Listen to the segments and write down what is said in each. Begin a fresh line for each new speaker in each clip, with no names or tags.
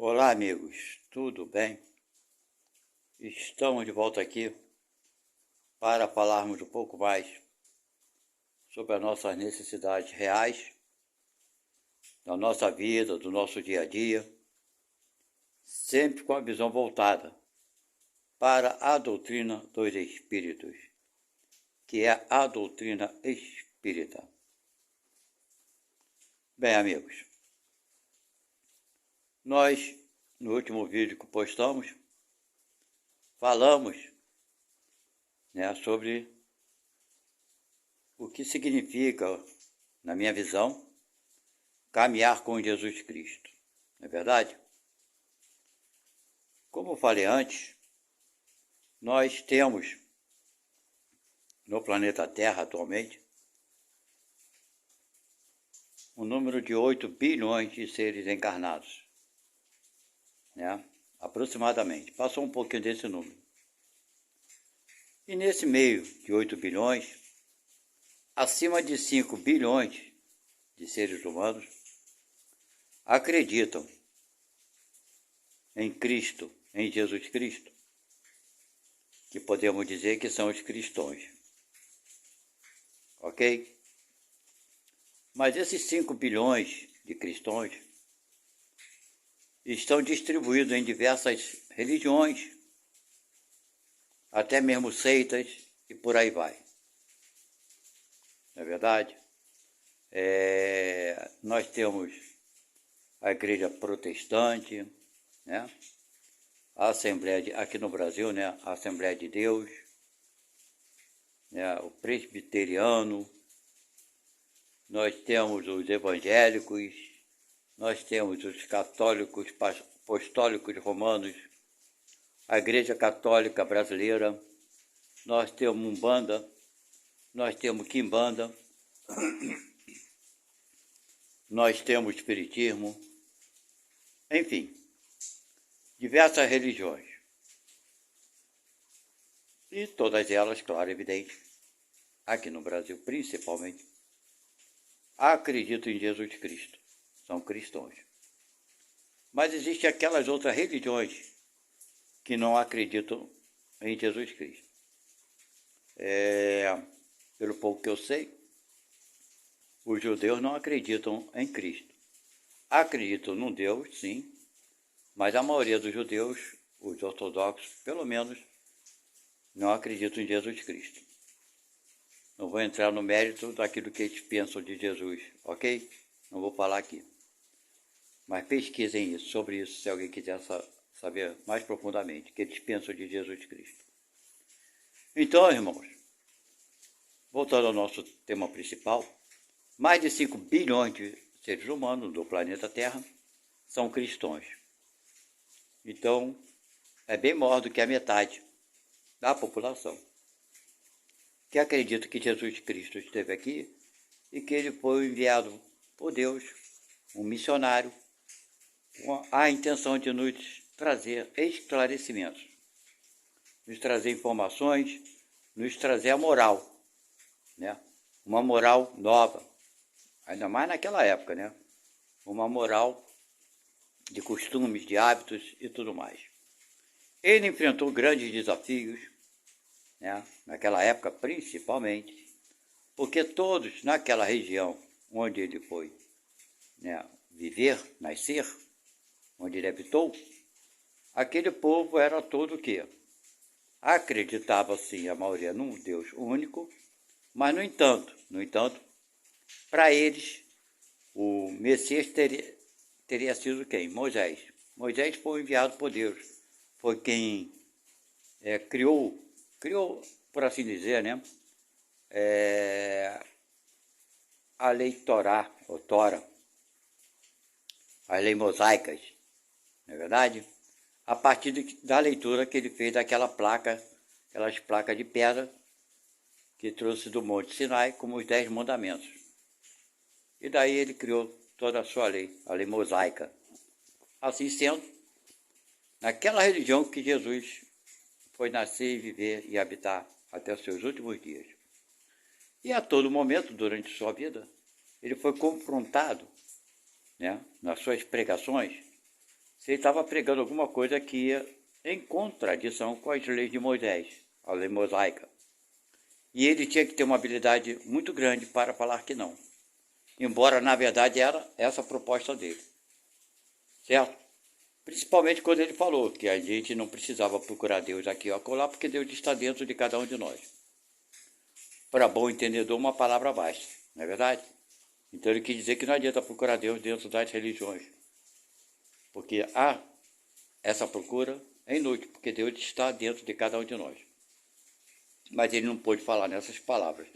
Olá, amigos, tudo bem? Estamos de volta aqui para falarmos um pouco mais sobre as nossas necessidades reais, da nossa vida, do nosso dia a dia, sempre com a visão voltada para a doutrina dos espíritos, que é a doutrina espírita. Bem, amigos, nós, no último vídeo que postamos, falamos, sobre o que significa, na minha visão, caminhar com Jesus Cristo. Não é verdade? Como eu falei antes, nós temos no planeta Terra atualmente um número de 8 bilhões de seres encarnados, aproximadamente. Passou um pouquinho desse número. E nesse meio de 8 bilhões, acima de 5 bilhões de seres humanos acreditam em Cristo, em Jesus Cristo, que podemos dizer que são os cristãos. Ok? Mas esses 5 bilhões de cristãos estão distribuídos em diversas religiões, até mesmo seitas e por aí vai. Não é verdade? Nós temos a igreja protestante, a Assembleia, aqui no Brasil, a Assembleia de Deus, o presbiteriano, nós temos os evangélicos, nós temos os católicos apostólicos romanos, a Igreja Católica Brasileira, nós temos Umbanda, nós temos Quimbanda, nós temos Espiritismo, enfim, diversas religiões. E todas elas, claro, evidente, aqui no Brasil principalmente, acreditam em Jesus Cristo, são cristãos. Mas existem aquelas outras religiões que não acreditam em Jesus Cristo. Pelo pouco que eu sei, os judeus não acreditam em Cristo. Acreditam num Deus, sim, mas a maioria dos judeus, os ortodoxos, pelo menos, não acreditam em Jesus Cristo. Não vou entrar no mérito daquilo que eles pensam de Jesus, ok? Não vou falar aqui. Mas pesquisem isso, sobre isso, se alguém quiser saber mais profundamente o que eles pensam de Jesus Cristo. Então, irmãos, voltando ao nosso tema principal, mais de 5 bilhões de seres humanos do planeta Terra são cristãos. Então, é bem maior do que a metade da população que acredita que Jesus Cristo esteve aqui e que ele foi enviado por Deus, um missionário, com a intenção de nos trazer esclarecimentos, nos trazer informações, nos trazer a moral, uma moral nova, ainda mais naquela época, uma moral de costumes, de hábitos e tudo mais. Ele enfrentou grandes desafios, naquela época principalmente, porque todos naquela região onde ele foi viver, nascer, onde ele habitou, aquele povo era todo o quê? Acreditava sim a maioria num Deus único, mas no entanto, para eles o Messias teria sido quem? Moisés. Moisés foi enviado por Deus, foi quem criou, por assim dizer, a lei Torá, ou Tora, as leis mosaicas, não é verdade? A partir da leitura que ele fez daquelas placas de pedra que trouxe do Monte Sinai como os 10 mandamentos. E daí ele criou toda a sua lei, a lei mosaica. Assim sendo, naquela religião que Jesus foi nascer e viver e habitar até os seus últimos dias. E a todo momento, durante sua vida, ele foi confrontado, nas suas pregações, se ele estava pregando alguma coisa que ia em contradição com as leis de Moisés, a lei mosaica. E ele tinha que ter uma habilidade muito grande para falar que não. Embora, na verdade, era essa a proposta dele. Certo? Principalmente quando ele falou que a gente não precisava procurar Deus aqui ou acolá, porque Deus está dentro de cada um de nós. Para bom entendedor, uma palavra basta, não é verdade? Então ele quis dizer que não adianta procurar Deus dentro das religiões, porque essa procura é inútil, porque Deus está dentro de cada um de nós. Mas ele não pôde falar nessas palavras.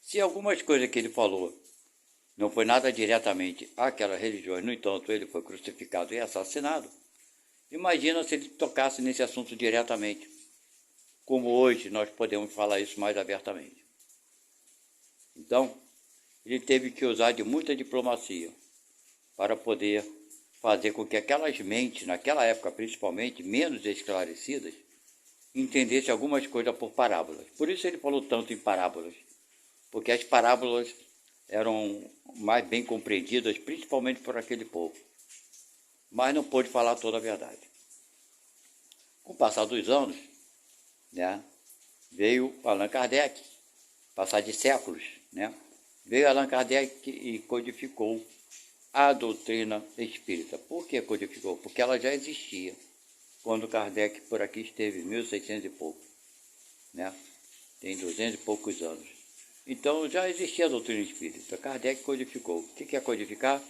Se algumas coisas que ele falou não foi nada diretamente àquelas religiões, no entanto ele foi crucificado e assassinado, imagina se ele tocasse nesse assunto diretamente, como hoje nós podemos falar isso mais abertamente. Então, ele teve que usar de muita diplomacia para poder fazer com que aquelas mentes, naquela época principalmente, menos esclarecidas, entendessem algumas coisas por parábolas. Por isso ele falou tanto em parábolas, porque as parábolas eram mais bem compreendidas, principalmente por aquele povo. Mas não pôde falar toda a verdade. Com o passar dos anos, né, veio Allan Kardec, passar de séculos, né, veio Allan Kardec e codificou a doutrina espírita. Por que codificou? Porque ela já existia quando Kardec por aqui esteve, 1600 e pouco, né? Tem 200 e poucos anos. Então já existia a doutrina espírita. Kardec codificou. O que é codificar?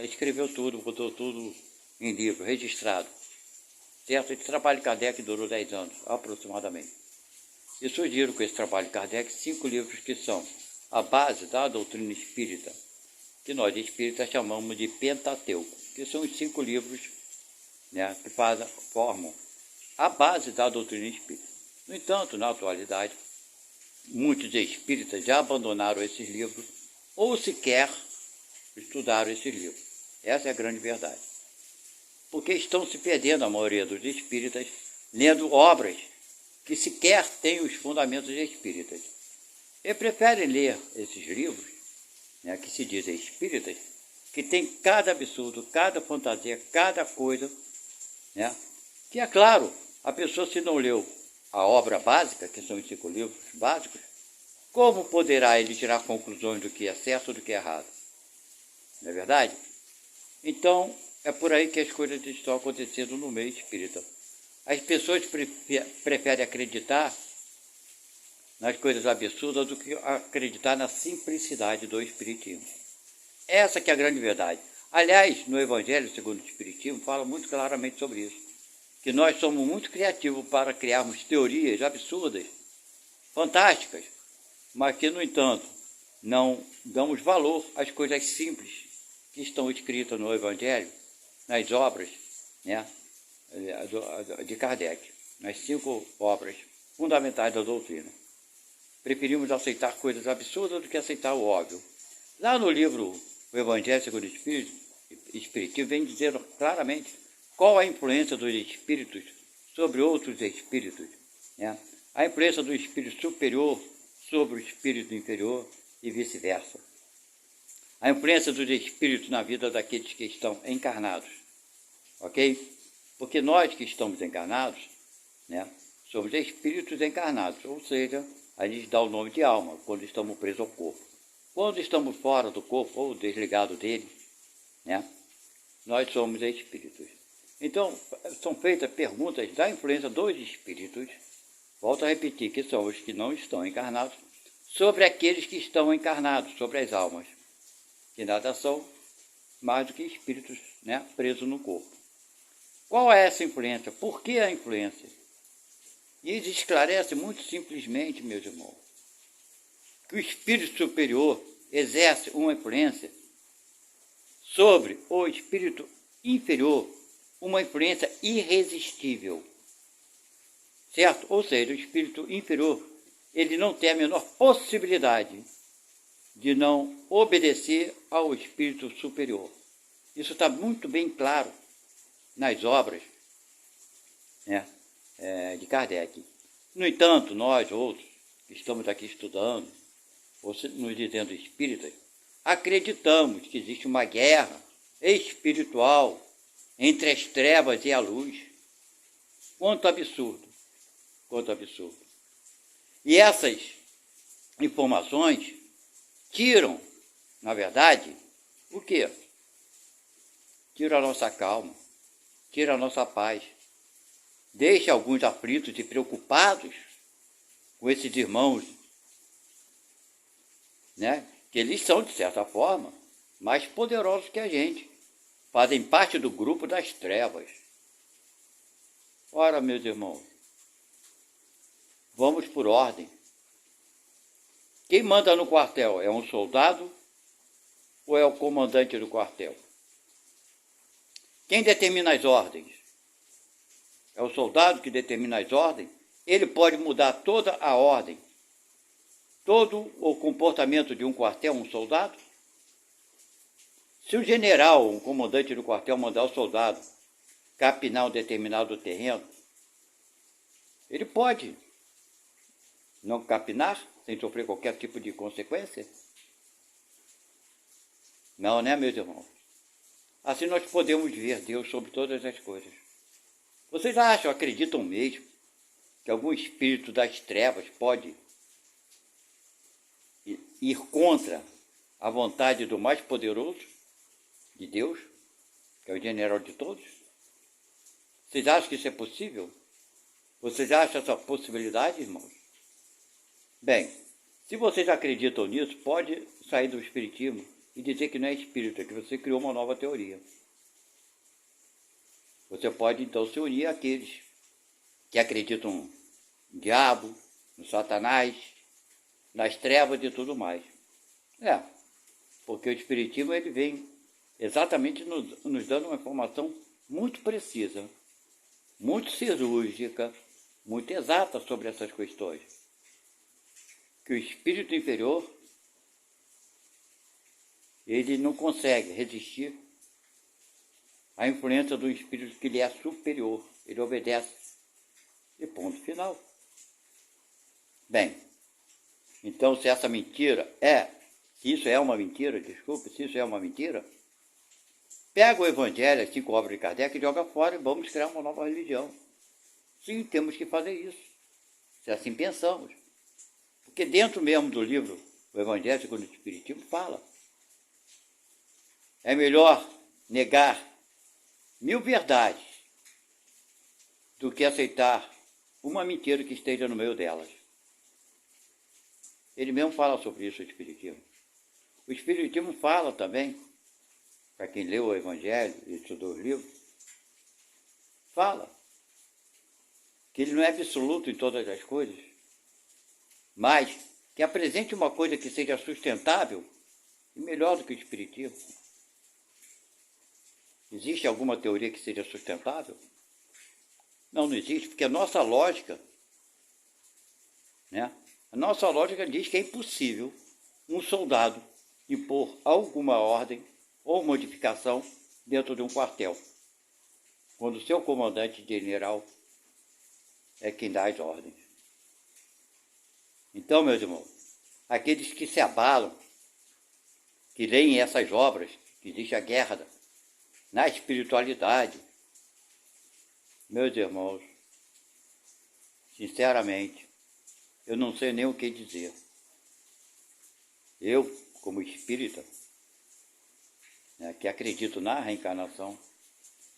Escreveu tudo, botou tudo em livro, registrado. Certo? Esse trabalho de Kardec durou 10 anos, aproximadamente. E surgiram com esse trabalho de Kardec 5 livros que são a base da doutrina espírita, que nós espíritas chamamos de Pentateuco, que são os 5 livros, né, que formam a base da doutrina espírita. No entanto, na atualidade, muitos espíritas já abandonaram esses livros ou sequer estudaram esses livros. Essa é a grande verdade. Porque estão se perdendo, a maioria dos espíritas, lendo obras que sequer têm os fundamentos espíritas. E preferem ler esses livros, né, que se dizem espíritas, que tem cada absurdo, cada fantasia, cada coisa, né, que é claro, a pessoa se não leu a obra básica, que são os 5 livros básicos, como poderá ele tirar conclusões do que é certo e do que é errado? Não é verdade? Então, é por aí que as coisas estão acontecendo no meio espírita. As pessoas preferem acreditar nas coisas absurdas do que acreditar na simplicidade do espiritismo. Essa que é a grande verdade. Aliás, no Evangelho segundo o Espiritismo, fala muito claramente sobre isso. Que nós somos muito criativos para criarmos teorias absurdas, fantásticas, mas que, no entanto, não damos valor às coisas simples que estão escritas no Evangelho, nas obras, né, de Kardec, nas 5 obras fundamentais da doutrina. Preferimos aceitar coisas absurdas do que aceitar o óbvio. Lá no livro O Evangelho segundo o Espiritismo, vem dizendo claramente qual a influência dos espíritos sobre outros espíritos, né? A influência do espírito superior sobre o espírito inferior e vice-versa. A influência dos espíritos na vida daqueles que estão encarnados, ok? Porque nós que estamos encarnados, né, somos espíritos encarnados, ou seja, a gente dá o nome de alma quando estamos presos ao corpo. Quando estamos fora do corpo ou desligados dele, né, nós somos espíritos. Então, são feitas perguntas da influência dos espíritos, volto a repetir, que são os que não estão encarnados, sobre aqueles que estão encarnados, sobre as almas, que nada são mais do que espíritos, né, presos no corpo. Qual é essa influência? Por que a influência? E eles esclarecem muito simplesmente, meus irmãos, que o espírito superior exerce uma influência sobre o espírito inferior, uma influência irresistível, certo? Ou seja, o espírito inferior, ele não tem a menor possibilidade de não obedecer ao espírito superior. Isso está muito bem claro nas obras, né, de Kardec. No entanto, nós outros, que estamos aqui estudando, ou nos dizendo espíritas, acreditamos que existe uma guerra espiritual entre as trevas e a luz. Quanto absurdo, quanto absurdo. E essas informações tiram, na verdade, o quê? Tiram a nossa calma, tiram a nossa paz. Deixa alguns aflitos e preocupados com esses irmãos, né? Que eles são, de certa forma, mais poderosos que a gente. Fazem parte do grupo das trevas. Ora, meus irmãos, vamos por ordem. Quem manda no quartel é um soldado ou é o comandante do quartel? Quem determina as ordens? É o soldado que determina as ordens? Ele pode mudar toda a ordem, todo o comportamento de um quartel, um soldado? Se o general, um comandante do quartel, mandar o soldado capinar um determinado terreno, ele pode não capinar sem sofrer qualquer tipo de consequência? Não, né, meus irmãos? Assim nós podemos ver Deus sobre todas as coisas. Vocês acham, acreditam mesmo, que algum espírito das trevas pode ir contra a vontade do mais poderoso, de Deus, que é o general de todos? Vocês acham que isso é possível? Vocês acham essa possibilidade, irmãos? Bem, se vocês acreditam nisso, pode sair do espiritismo e dizer que não é espírita, que você criou uma nova teoria. Você pode, então, se unir àqueles que acreditam no diabo, no Satanás, nas trevas e tudo mais. Porque o espiritismo ele vem exatamente nos dando uma informação muito precisa, muito cirúrgica, muito exata sobre essas questões. Que o espírito inferior, ele não consegue resistir à influência do espírito que lhe é superior. Ele obedece. E ponto final. Bem, então se essa mentira se isso é uma mentira, se isso é uma mentira, pega o Evangelho, as 5 obras de Kardec, e joga fora e vamos criar uma nova religião. Sim, temos que fazer isso, se assim pensamos. Porque dentro mesmo do livro, o Evangelho segundo o Espiritismo fala. É melhor negar 1000 verdades do que aceitar uma mentira que esteja no meio delas. Ele mesmo fala sobre isso, o Espiritismo. O Espiritismo fala também, para quem leu o Evangelho e estudou os livros, fala que ele não é absoluto em todas as coisas, mas que apresente uma coisa que seja sustentável e melhor do que o Espiritismo. Existe alguma teoria que seja sustentável? Não existe, porque a nossa lógica, né? A nossa lógica diz que é impossível um soldado impor alguma ordem ou modificação dentro de um quartel, quando o seu comandante general é quem dá as ordens. Então, meus irmãos, aqueles que se abalam, que leem essas obras, que existe a guerra na espiritualidade, meus irmãos, sinceramente, eu não sei nem o que dizer. Eu, como espírita, né, que acredito na reencarnação,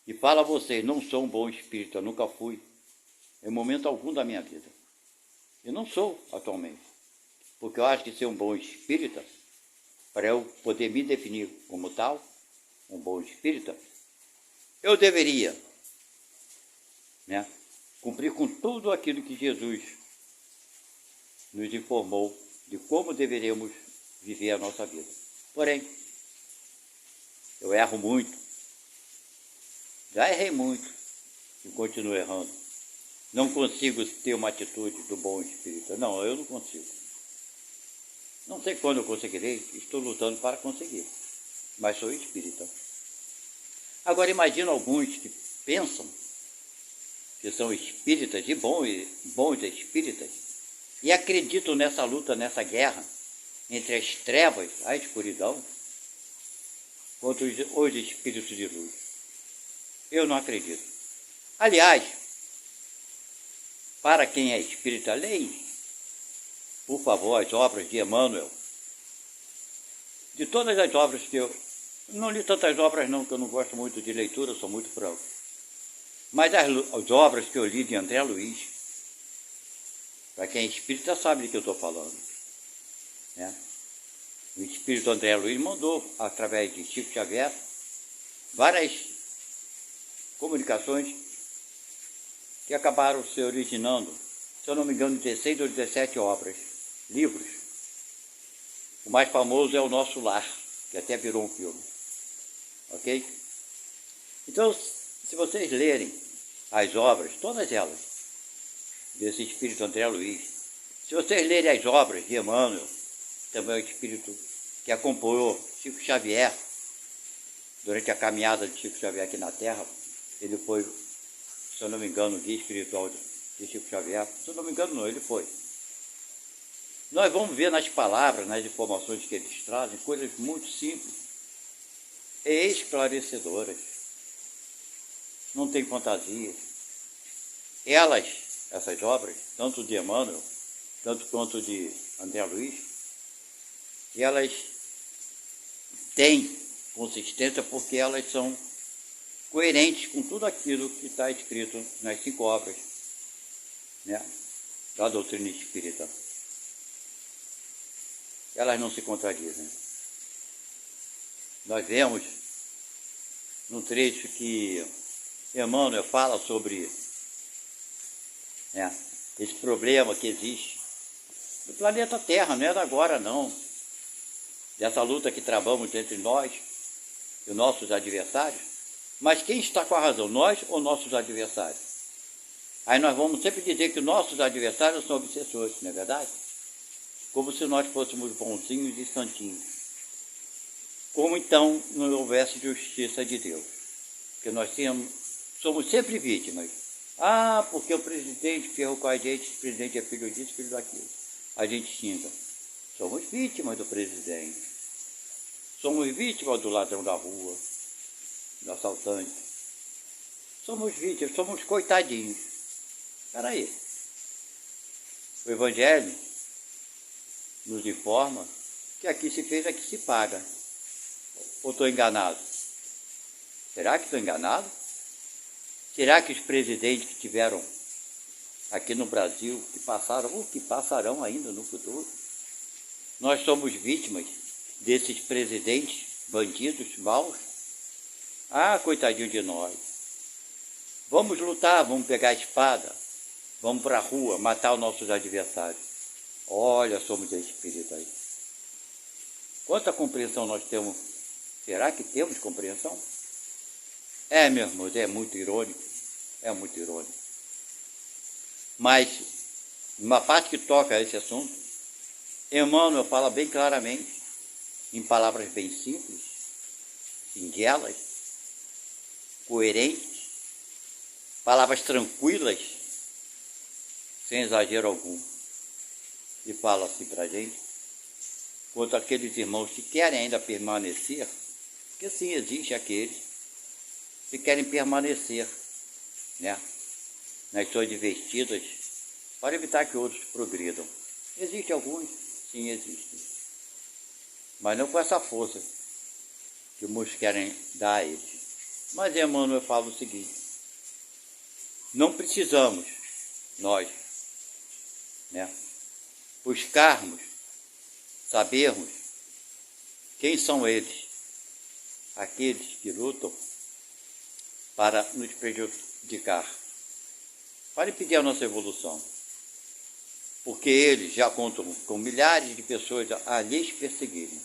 e falo a vocês, não sou um bom espírita, nunca fui, em momento algum da minha vida. Eu não sou atualmente, porque eu acho que ser um bom espírita, para eu poder me definir como tal, um bom espírita, eu deveria, né, cumprir com tudo aquilo que Jesus nos informou de como deveríamos viver a nossa vida. Porém, eu erro muito, já errei muito e continuo errando. Não consigo ter uma atitude do bom espírita. Não, eu não consigo. Não sei quando eu conseguirei, estou lutando para conseguir, mas sou espírita. Agora imagina alguns que pensam que são espíritas e bons espíritas e acreditam nessa luta, nessa guerra entre as trevas, a escuridão, contra os espíritos de luz. Eu não acredito. Aliás, para quem é espírita, leia, por favor, as obras de Emmanuel. De todas as obras que eu não li tantas obras não, que eu não gosto muito de leitura, eu sou muito franco. Mas as obras que eu li de André Luiz, para quem é espírita sabe de que eu estou falando, né? O espírito André Luiz mandou, através de Chico Xavier, várias comunicações que acabaram se originando, se eu não me engano, 16 ou 17 obras, livros. O mais famoso é O Nosso Lar, que até virou um filme. Ok? Então, se vocês lerem as obras, todas elas, desse espírito André Luiz, se vocês lerem as obras de Emmanuel, também o espírito que acompanhou Chico Xavier, durante a caminhada de Chico Xavier aqui na Terra, ele foi, se eu não me engano, o guia espiritual de Chico Xavier, se eu não me engano não, ele foi. Nós vamos ver nas palavras, nas informações que eles trazem, coisas muito simples e esclarecedoras. Não tem fantasia. Elas, essas obras, tanto de Emmanuel, tanto quanto de André Luiz, elas têm consistência porque elas são coerentes com tudo aquilo que está escrito nas 5 obras, né, da doutrina espírita. Elas não se contradizem. Nós vemos no trecho que Emmanuel fala sobre, né, esse problema que existe no planeta Terra, não é da agora não, dessa luta que travamos entre nós e os nossos adversários. Mas quem está com a razão, nós ou nossos adversários? Aí nós vamos sempre dizer que nossos adversários são obsessores, não é verdade? Como se nós fôssemos bonzinhos e santinhos. Como então não houvesse justiça de Deus? Porque nós somos sempre vítimas. Ah, porque o presidente ferrou com a gente, o presidente é filho disso, filho daquilo. A gente xinga. Somos vítimas do presidente. Somos vítimas do ladrão da rua, do assaltante. Somos vítimas, somos coitadinhos. Espera aí. O Evangelho nos informa que aqui se fez, aqui se paga. Ou estou enganado? Será que estou enganado? Será que os presidentes que tiveram aqui no Brasil, que passaram, ou que passarão ainda no futuro, nós somos vítimas desses presidentes bandidos, maus? Ah, coitadinho de nós. Vamos lutar, vamos pegar a espada, vamos para a rua, matar os nossos adversários. Olha, somos espíritas aí. Quanta compreensão nós temos? Será que temos compreensão? É, meus irmãos, é muito irônico. É muito irônico. Mas, numa parte que toca a esse assunto, Emmanuel fala bem claramente, em palavras bem simples, singelas, coerentes, palavras tranquilas, sem exagero algum. E fala assim para a gente, quanto aqueles irmãos que querem ainda permanecer, porque sim, existe aqueles que querem permanecer, né, nas suas investidas, para evitar que outros progridam. Existem alguns, sim, existem. Mas não com essa força que muitos querem dar a eles. Mas Emmanuel fala o seguinte, não precisamos, nós, né, buscarmos, sabermos quem são eles, aqueles que lutam para nos prejudicar, para impedir a nossa evolução. Porque eles já contam com milhares de pessoas a lhes perseguirem.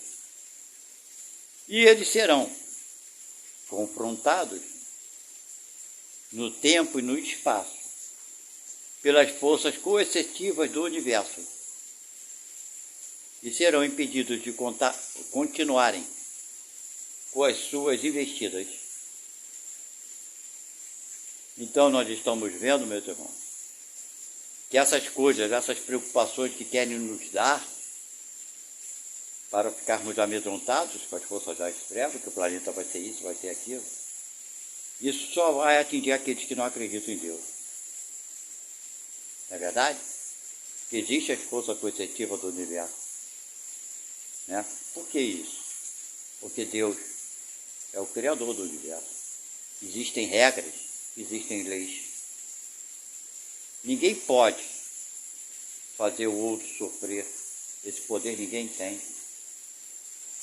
E eles serão confrontados no tempo e no espaço pelas forças coercitivas do universo e serão impedidos de continuarem com as suas investidas. Então nós estamos vendo, meus irmãos, que essas coisas, essas preocupações que querem nos dar para ficarmos amedrontados com as forças das trevas, que o planeta vai ser isso, vai ser aquilo, Isso só vai atingir aqueles que não acreditam em Deus. Não é verdade? Que existe a força coercitiva do universo. Né? Por que isso? Porque Deus é o Criador do universo. Existem regras, existem leis. Ninguém pode fazer o outro sofrer. Esse poder ninguém tem.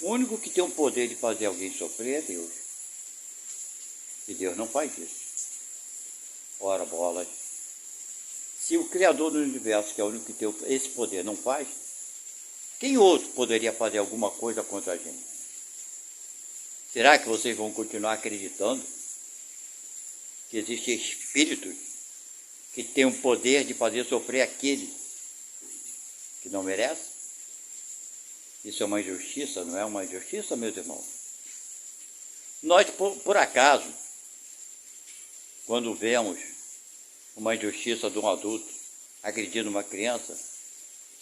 O único que tem o poder de fazer alguém sofrer é Deus. E Deus não faz isso. Ora, bolas. Se o Criador do universo, que é o único que tem esse poder, não faz, quem outro poderia fazer alguma coisa contra a gente? Será que vocês vão continuar acreditando que existem espíritos que têm o poder de fazer sofrer aquele que não merece? Isso é uma injustiça, não é uma injustiça, meus irmãos? Nós, por acaso, quando vemos uma injustiça de um adulto agredindo uma criança,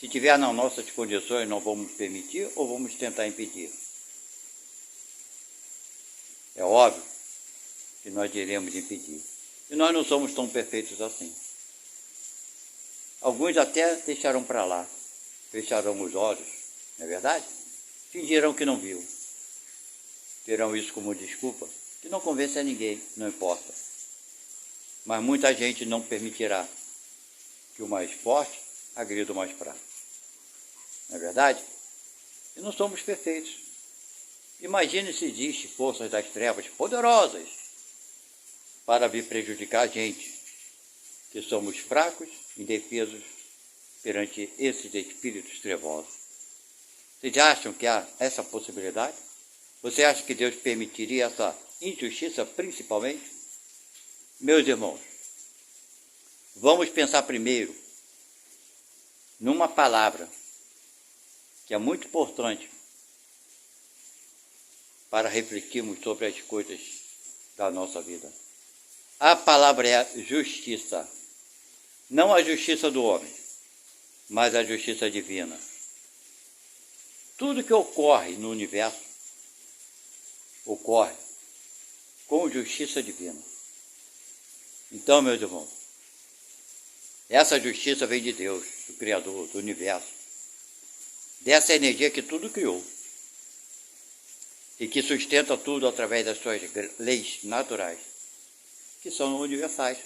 se tiver nas nossas condições, não vamos permitir ou vamos tentar impedir? É óbvio que nós iremos impedir. E nós não somos tão perfeitos assim. Alguns até deixarão para lá, fecharão os olhos, não é verdade? Fingirão que não viu. Terão isso como desculpa, que não convence a ninguém, não importa. Mas muita gente não permitirá que o mais forte agrida o mais fraco. Não é verdade? E não somos perfeitos. Imagine se existem forças das trevas poderosas para vir prejudicar a gente, que somos fracos, indefesos perante esses espíritos trevosos. Vocês acham que há essa possibilidade? Você acha que Deus permitiria essa injustiça principalmente? Meus irmãos, vamos pensar primeiro numa palavra que é muito importante para refletirmos sobre as coisas da nossa vida. A palavra é justiça. Não a justiça do homem, mas a justiça divina. Tudo que ocorre no universo ocorre com justiça divina. Então, meus irmãos, essa justiça vem de Deus, do Criador, do universo, dessa energia que tudo criou e que sustenta tudo através das suas leis naturais, que são universais.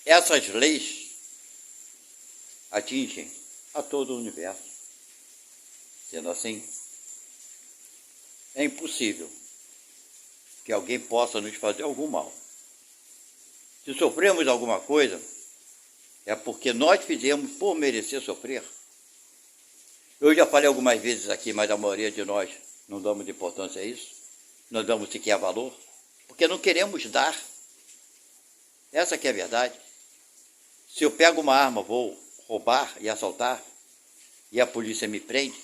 Essas leis atingem a todo o universo. Sendo assim, é impossível que alguém possa nos fazer algum mal. Se sofremos alguma coisa, é porque nós fizemos por merecer sofrer. Eu já falei algumas vezes aqui, mas a maioria de nós não damos importância a isso. Não damos sequer valor, porque não queremos dar. Essa que é a verdade. Se eu pego uma arma, vou roubar e assaltar, e a polícia me prende,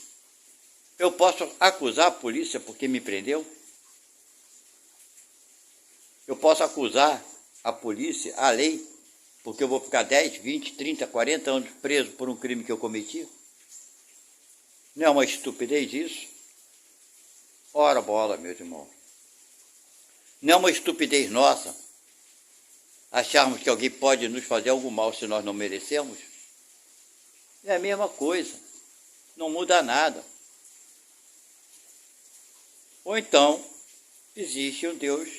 eu posso acusar a polícia porque me prendeu? Eu posso acusar a polícia, a lei, porque eu vou ficar 10, 20, 30, 40 anos preso por um crime que eu cometi? Não é uma estupidez isso? Ora bola, meus irmãos. Não é uma estupidez nossa acharmos que alguém pode nos fazer algum mal se nós não merecemos? É a mesma coisa. Não muda nada. Ou então, existe um Deus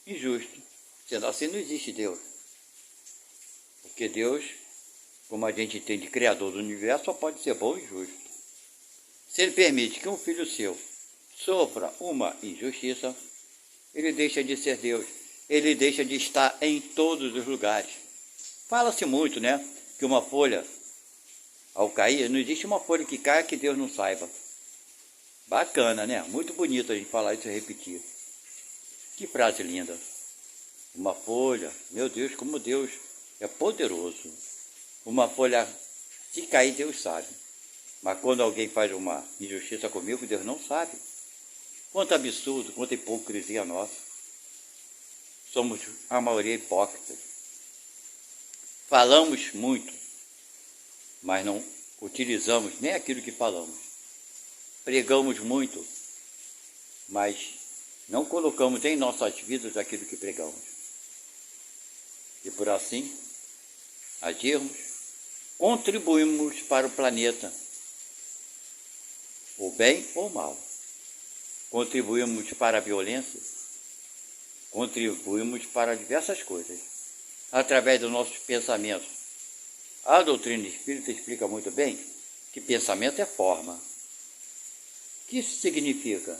injusto. Sendo assim, não existe Deus. Porque Deus, como a gente entende, Criador do universo, só pode ser bom e justo. Se Ele permite que um filho seu sofra uma injustiça, Ele deixa de ser Deus. Ele deixa de estar em todos os lugares. Fala-se muito, né? Que uma folha, ao cair, não existe uma folha que caia que Deus não saiba. Bacana, né? Muito bonito a gente falar isso e repetir. Que frase linda. Uma folha, meu Deus, como Deus é poderoso. Uma folha, se cair, Deus sabe. Mas quando alguém faz uma injustiça comigo, Deus não sabe. Quanto absurdo, quanta hipocrisia nossa. Somos a maioria hipócritas. Falamos muito, mas não utilizamos nem aquilo que falamos. Pregamos muito, mas Não colocamos em nossas vidas aquilo que pregamos. E por assim agirmos, contribuímos para o planeta, o bem ou o mal. Contribuímos para a violência, contribuímos para diversas coisas, através dos nossos pensamentos. A doutrina espírita explica muito bem que pensamento é forma. O que isso significa?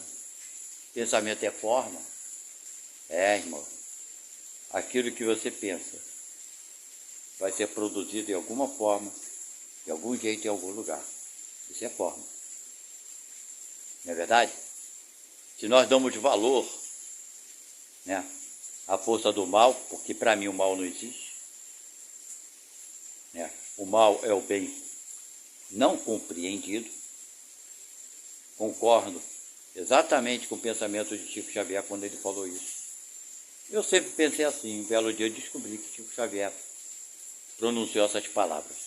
Pensamento é forma? Irmão, aquilo que você pensa vai ser produzido de alguma forma, de algum jeito, em algum lugar. Isso é forma. Não é verdade? Se nós damos valor, né, à força do mal, porque para mim o mal não existe, né? O mal é o bem não compreendido. Concordo exatamente com o pensamento de Chico Xavier quando ele falou isso. Eu sempre pensei assim, um belo dia eu descobri que Chico Xavier pronunciou essas palavras.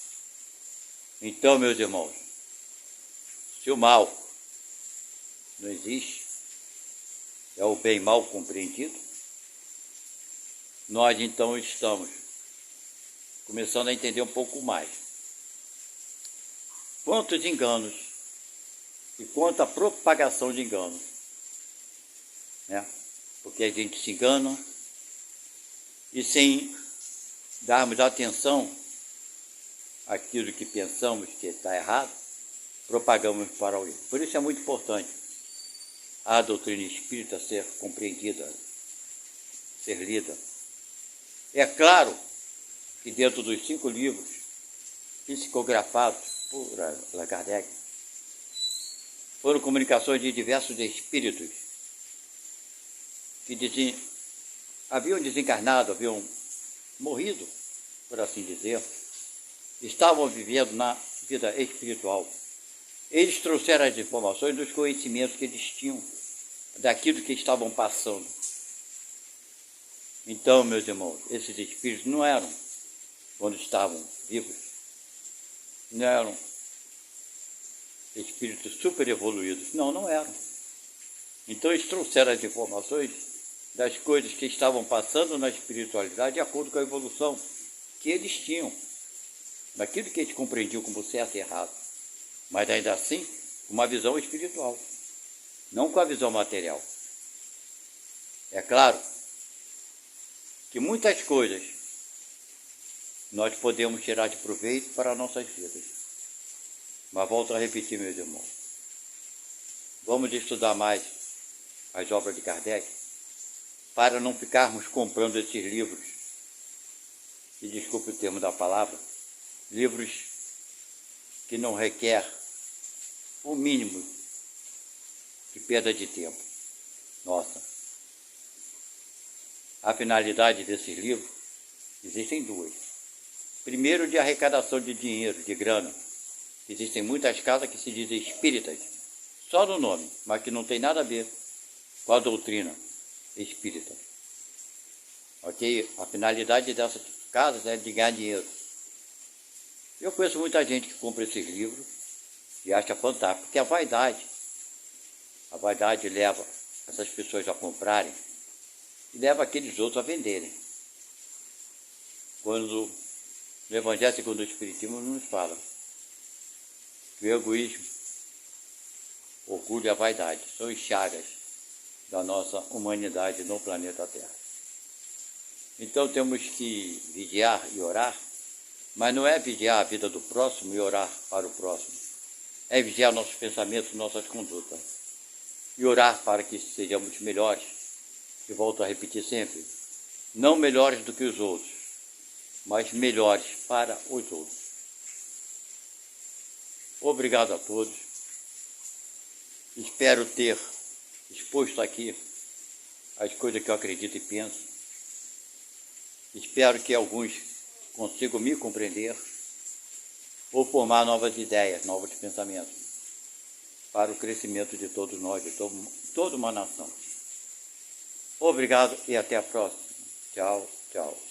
Então, meus irmãos, se o mal não existe, é o bem mal compreendido, nós então estamos começando a entender um pouco mais. Quantos enganos e quanta propagação de enganos, né? Porque a gente se engana e sem darmos atenção àquilo que pensamos que está errado, propagamos para o erro. Por isso é muito importante a doutrina espírita ser compreendida, ser lida. É claro que dentro dos 5 livros psicografados por Allan Kardec, foram comunicações de diversos espíritos que haviam desencarnado, haviam morrido, por assim dizer, estavam vivendo na vida espiritual. Eles trouxeram as informações dos conhecimentos que eles tinham, daquilo que estavam passando. Então, meus irmãos, esses espíritos não eram, quando estavam vivos, não eram espíritos super evoluídos. Não eram. Então eles trouxeram as informações das coisas que estavam passando na espiritualidade de acordo com a evolução que eles tinham, daquilo que eles compreendiam como certo e errado, mas ainda assim uma visão espiritual, não com a visão material. É claro que muitas coisas nós podemos tirar de proveito para nossas vidas. Mas volto a repetir, meus irmãos, vamos estudar mais as obras de Kardec para não ficarmos comprando esses livros, e desculpe o termo da palavra, livros que não requer o mínimo de perda de tempo. Nossa, a finalidade desses livros existem 2. Primeiro, de arrecadação de dinheiro, de grana. Existem muitas casas que se dizem espíritas, só no nome, mas que não tem nada a ver com a doutrina espírita. Ok? A finalidade dessas casas é de ganhar dinheiro. Eu conheço muita gente que compra esses livros e acha fantástico, porque a vaidade leva essas pessoas a comprarem e leva aqueles outros a venderem. Quando no Evangelho segundo o Espiritismo nos fala que o egoísmo, o orgulho e a vaidade são as chagas da nossa humanidade no planeta Terra. Então temos que vigiar e orar, mas não é vigiar a vida do próximo e orar para o próximo. É vigiar nossos pensamentos, nossas condutas. E orar para que sejamos melhores. E volto a repetir sempre, não melhores do que os outros, mas melhores para os outros. Obrigado a todos. Espero ter exposto aqui as coisas que eu acredito e penso. Espero que alguns consigam me compreender ou formar novas ideias, novos pensamentos para o crescimento de todos nós, de toda uma nação. Obrigado e até a próxima. Tchau, tchau.